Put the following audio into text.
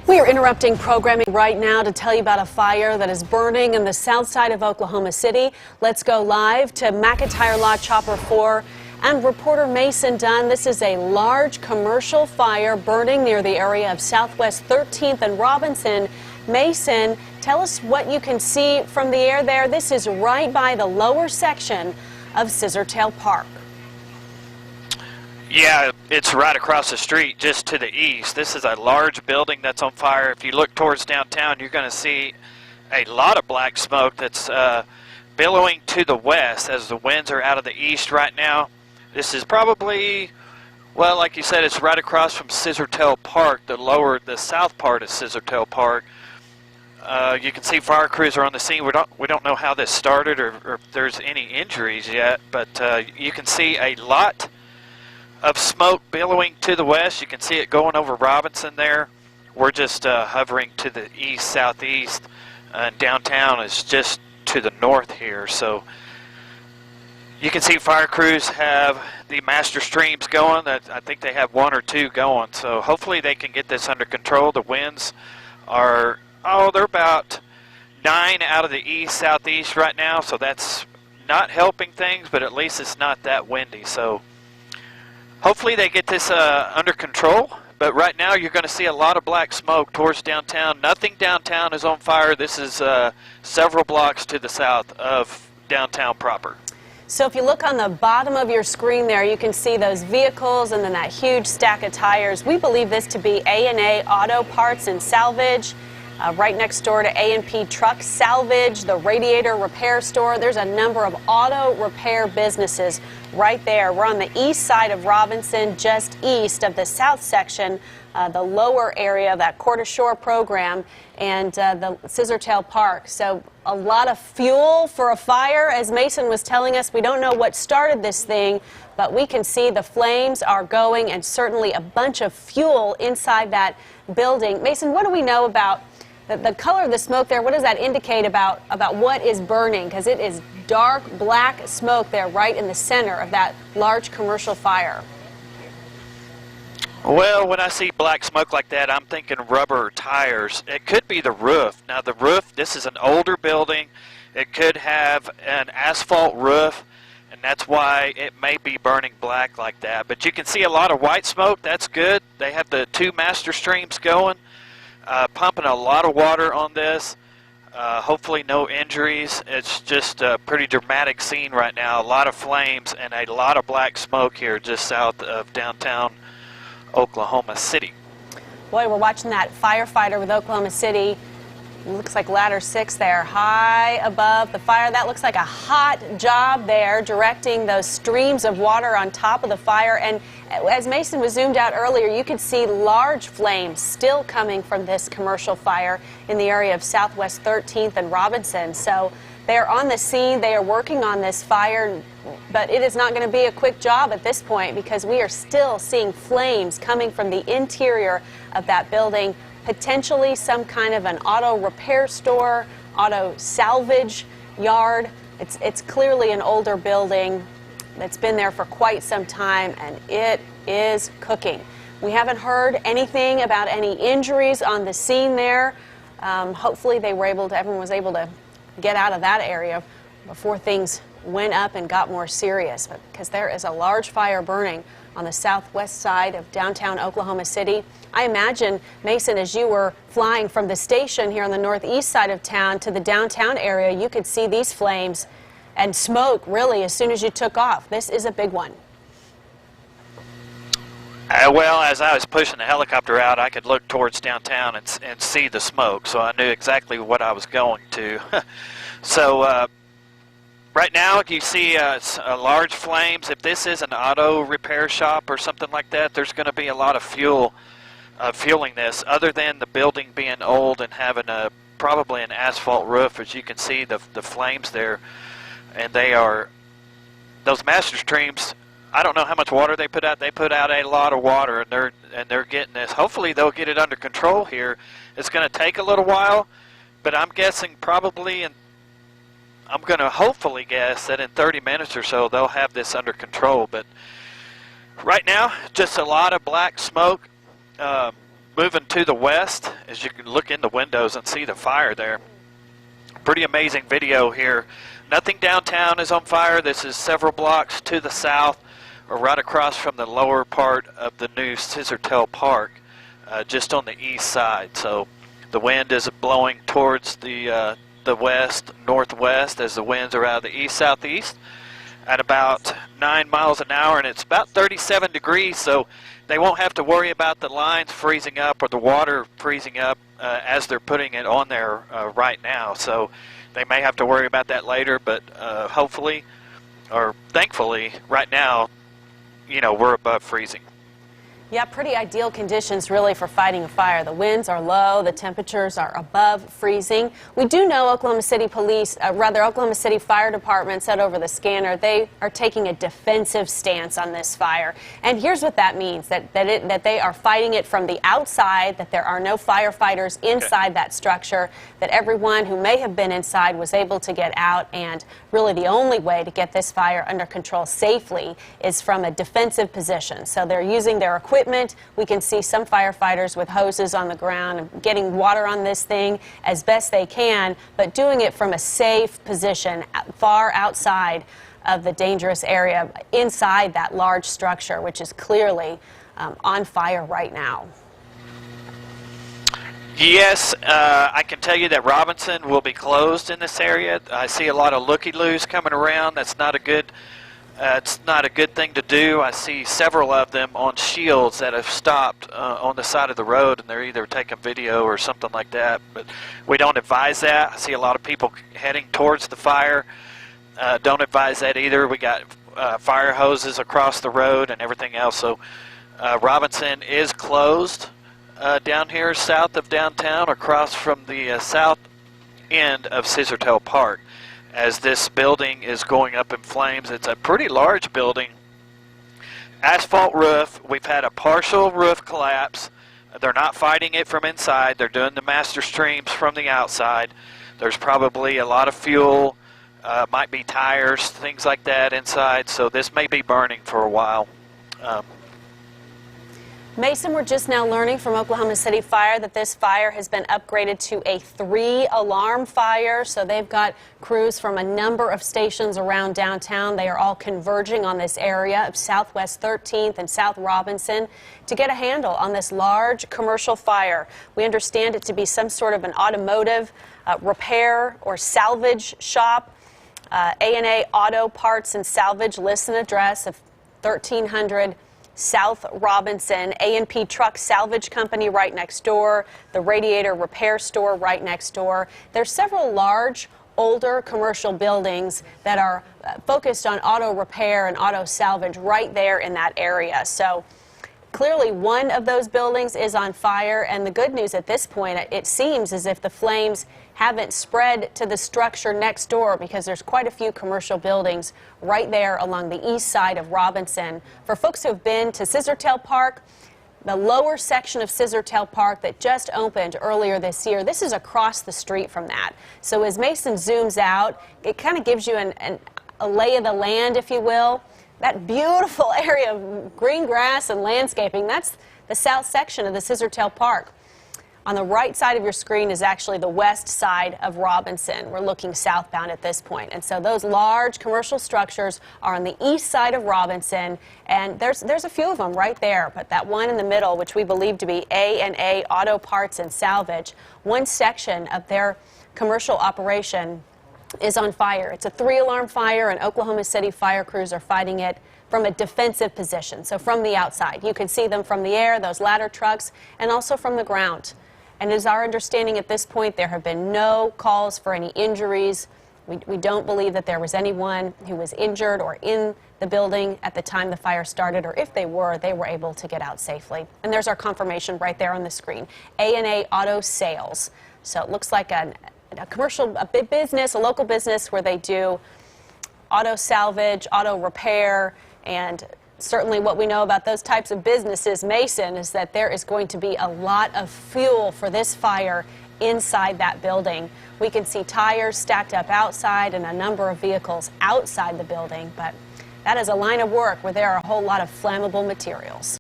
We are interrupting programming right now to tell you about a fire that is burning in the south side of Oklahoma City. Let's go live to McIntyre Law Chopper 4 and reporter Mason Dunn. This is a large commercial fire burning near the area of Southwest 13th and Robinson. Mason, tell us what you can see from the air there. This is right by the lower section of Scissortail Park. Yeah, it's right across the street, just to the east. This is a large building that's on fire. If you look towards downtown, you're going to see a lot of black smoke that's billowing to the west as the winds are out of the east right now. This is probably, well, like you said, it's right across from Scissortail Park, the south part of Scissortail Park. You can see fire crews are on the scene. We don't know how this started or if there's any injuries yet, but you can see a lot of smoke billowing to the west. You can see it going over Robinson there. We're just hovering to the east, southeast, and downtown is just to the north here. So you can see fire crews have the master streams going. I think they have one or two going. So hopefully they can get this under control. The winds are, they're about 9 out of the east, southeast right now. So that's not helping things, but at least it's not that windy. So hopefully they get this under control, but right now you're going to see a lot of black smoke towards downtown. Nothing downtown is on fire. This is several blocks to the south of downtown proper. So if you look on the bottom of your screen there, you can see those vehicles and then that huge stack of tires. We believe this to be A&A Auto Parts and Salvage. Right next door to A&P Truck Salvage, the radiator repair store. There's a number of auto repair businesses right there. We're on the east side of Robinson, just east of the south section, the lower area of that Quarter Shore program and the Scissortail Park. So a lot of fuel for a fire. As Mason was telling us, we don't know what started this thing, but we can see the flames are going and certainly a bunch of fuel inside that building. Mason, what do we know about the color of the smoke there? What does that indicate about what is burning? Because it is dark black smoke there right in the center of that large commercial fire. Well, when I see black smoke like that, I'm thinking rubber tires. It could be the roof. Now the roof, this is an older building. It could have an asphalt roof, and that's why it may be burning black like that. But you can see a lot of white smoke. That's good. They have the 2 master streams going. Pumping a lot of water on this. Hopefully no injuries. It's just a pretty dramatic scene right now. A lot of flames and a lot of black smoke here just south of downtown Oklahoma City. Boy, we're watching that firefighter with Oklahoma City. Looks like ladder 6 there, high above the fire. That looks like a hot job there, directing those streams of water on top of the fire. And as Mason was zoomed out earlier, you could see large flames still coming from this commercial fire in the area of Southwest 13th and Robinson. So they're on the scene, they are working on this fire, but it is not going to be a quick job at this point because we are still seeing flames coming from the interior of that building. Potentially some kind of an auto repair store, auto salvage yard. It's clearly an older building that's been there for quite some time, and it is cooking. We haven't heard anything about any injuries on the scene there. Hopefully everyone was able to get out of that area before things went up and got more serious, but because there is a large fire burning on the southwest side of downtown Oklahoma City. I imagine, Mason, as you were flying from the station here on the northeast side of town to the downtown area, you could see these flames and smoke really as soon as you took off. This is a big one. Well, as I was pushing the helicopter out, I could look towards downtown and see the smoke, so I knew exactly what I was going to. So right now you see large flames. If this is an auto repair shop or something like that, there's going to be a lot of fueling this, other than the building being old and having probably an asphalt roof. As you can see, the flames there, and those master streams, I don't know how much water they put out. They put out a lot of water, and they're getting this. Hopefully they'll get it under control here. It's going to take a little while, but I'm guessing probably I'm going to hopefully guess that in 30 minutes or so they'll have this under control. But right now, just a lot of black smoke. moving to the west, as you can look in the windows and see the fire there. Pretty amazing video here. Nothing downtown is on fire. This is several blocks to the south, or right across from the lower part of the new Scissortail Park, just on the east side. So the wind is blowing towards the west, northwest, as the winds are out of the east-southeast at about 9 miles an hour, and it's about 37 degrees, so they won't have to worry about the lines freezing up or the water freezing up as they're putting it on there right now. So they may have to worry about that later, but hopefully, or thankfully, right now, you know, we're above freezing. Yeah, pretty ideal conditions really for fighting a fire. The winds are low, the temperatures are above freezing. We do know Oklahoma City Oklahoma City Fire Department said over the scanner they are taking a defensive stance on this fire. And here's what that means, that they are fighting it from the outside, that there are no firefighters inside that structure, that everyone who may have been inside was able to get out, and really the only way to get this fire under control safely is from a defensive position. So they're using their equipment. We can see some firefighters with hoses on the ground getting water on this thing as best they can, but doing it from a safe position far outside of the dangerous area inside that large structure, which is clearly on fire right now. Yes, I can tell you that Robinson will be closed in this area. I see a lot of looky-loos coming around. That's not a good it's not a good thing to do. I see several of them on shields that have stopped on the side of the road, and they're either taking video or something like that. But we don't advise that. I see a lot of people heading towards the fire. Don't advise that either. We got fire hoses across the road and everything else. So Robinson is closed down here south of downtown, across from the south end of Scissortail Park, as this building is going up in flames. It's a pretty large building. Asphalt roof. We've had a partial roof collapse. They're not fighting it from inside. They're doing the master streams from the outside. There's probably a lot of fuel, might be tires, things like that inside. So this may be burning for a while. Mason, we're just now learning from Oklahoma City Fire that this fire has been upgraded to a 3-alarm fire. So they've got crews from a number of stations around downtown. They are all converging on this area of Southwest 13th and South Robinson to get a handle on this large commercial fire. We understand it to be some sort of an automotive repair or salvage shop. A&A Auto Parts and Salvage lists an address of 1300 South Robinson. A&P Truck Salvage Company right next door, the Radiator Repair Store right next door. There's several large, older commercial buildings that are focused on auto repair and auto salvage right there in that area. So clearly one of those buildings is on fire, and the good news at this point, it seems as if the flames haven't spread to the structure next door, because there's quite a few commercial buildings right there along the east side of Robinson. For folks who have been to Scissortail Park, the lower section of Scissortail Park that just opened earlier this year, this is across the street from that. So as Mason zooms out, it kind of gives you a lay of the land, if you will. That beautiful area of green grass and landscaping, that's the south section of the Scissortail Park. On the right side of your screen is actually the west side of Robinson. We're looking southbound at this point. And so those large commercial structures are on the east side of Robinson, and there's a few of them right there. But that one in the middle, which we believe to be A&A Auto Parts and Salvage, one section of their commercial operation is on fire. It's a 3-alarm fire, and Oklahoma City fire crews are fighting it from a defensive position, so from the outside. You can see them from the air, those ladder trucks, and also from the ground. And it is our understanding at this point there have been no calls for any injuries. We don't believe that there was anyone who was injured or in the building at the time the fire started, or if they were able to get out safely. And there's our confirmation right there on the screen. A&A Auto Sales. So it looks like a commercial, a big business, a local business where they do auto salvage, auto repair, and certainly what we know about those types of businesses, Mason, is that there is going to be a lot of fuel for this fire inside that building. We can see tires stacked up outside and a number of vehicles outside the building, but that is a line of work where there are a whole lot of flammable materials.